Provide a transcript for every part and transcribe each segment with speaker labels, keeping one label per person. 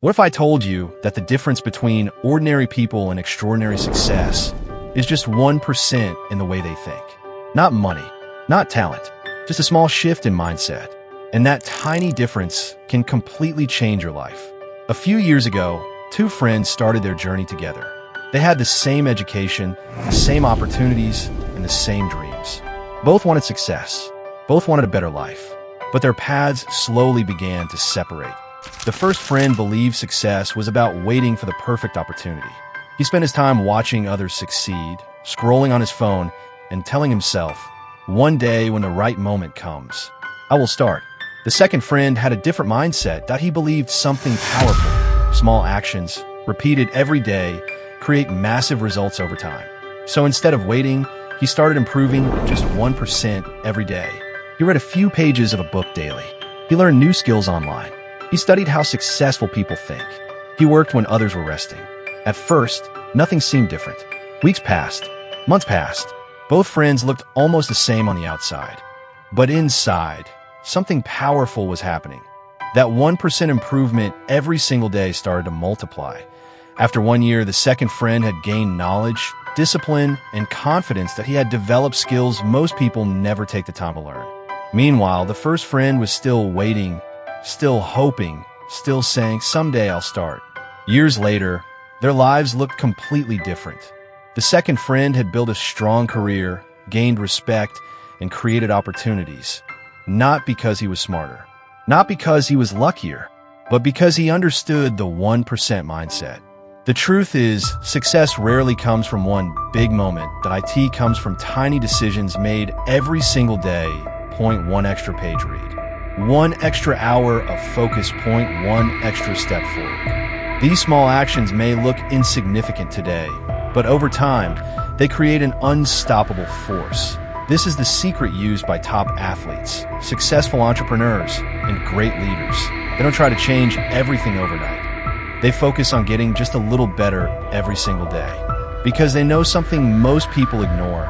Speaker 1: What if I told you that the difference between ordinary people and extraordinary success is just 1% in the way they think? Not money, not talent, just a small shift in mindset. And that tiny difference can completely change your life. A few years ago, two friends started their journey together. They had the same education, the same opportunities, and the same dreams. Both wanted success. Both wanted a better life. But their paths slowly began to separate. The first friend believed success was about waiting for the perfect opportunity. He spent his time watching others succeed, scrolling on his phone, and telling himself, one day when the right moment comes, I will start. The second friend had a different mindset that he believed something powerful. Small actions, repeated every day, create massive results over time. So instead of waiting, he started improving just 1% every day. He read a few pages of a book daily. He learned new skills online. He studied how successful people think. He worked when others were resting. At first, nothing seemed different. Weeks passed. Months passed. Both friends looked almost the same on the outside. But inside, something powerful was happening. That 1% improvement every single day started to multiply. After 1 year, the second friend had gained knowledge, discipline, and confidence that he had developed skills most people never take the time to learn. Meanwhile, the first friend was still waiting, still hoping, still saying, someday I'll start. Years later, their lives looked completely different. The second friend had built a strong career, gained respect, and created opportunities. Not because he was smarter, not because he was luckier, but because he understood the 1% mindset. The truth is, success rarely comes from one big moment. That IT comes from tiny decisions made every single day. Point one extra page read. 1 extra hour of focus. Point 1 extra step forward. These small actions may look insignificant today, but over time, they create an unstoppable force. This is the secret used by top athletes, successful entrepreneurs, and great leaders. They don't try to change everything overnight. They focus on getting just a little better every single day, because they know something most people ignore.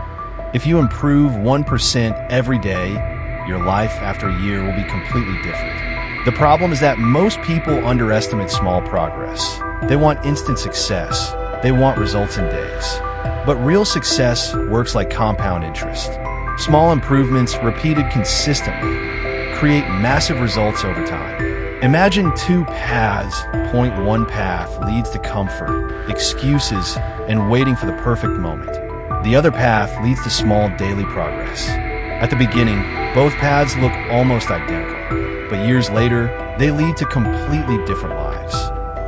Speaker 1: If you improve 1% every day, your life after a year will be completely different. The problem is that most people underestimate small progress. They want instant success. They want results in days. But real success works like compound interest. Small improvements repeated consistently create massive results over time. Imagine two paths. Point one path leads to comfort, excuses, and waiting for the perfect moment. The other path leads to small daily progress. At the beginning, both paths look almost identical, but years later, they lead to completely different lives.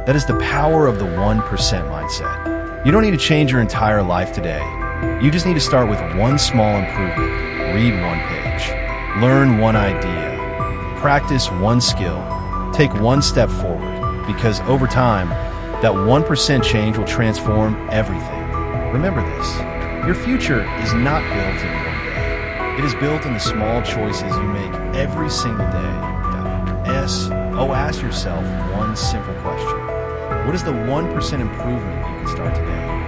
Speaker 1: That is the power of the 1% mindset. You don't need to change your entire life today. You just need to start with one small improvement. Read one page. Learn one idea. Practice one skill. Take one step forward, because over time, that 1% change will transform everything. Remember this. Your future is not built in one day. It is built in the small choices you make every single day. Ask yourself one simple question. What is the 1% improvement you can start today?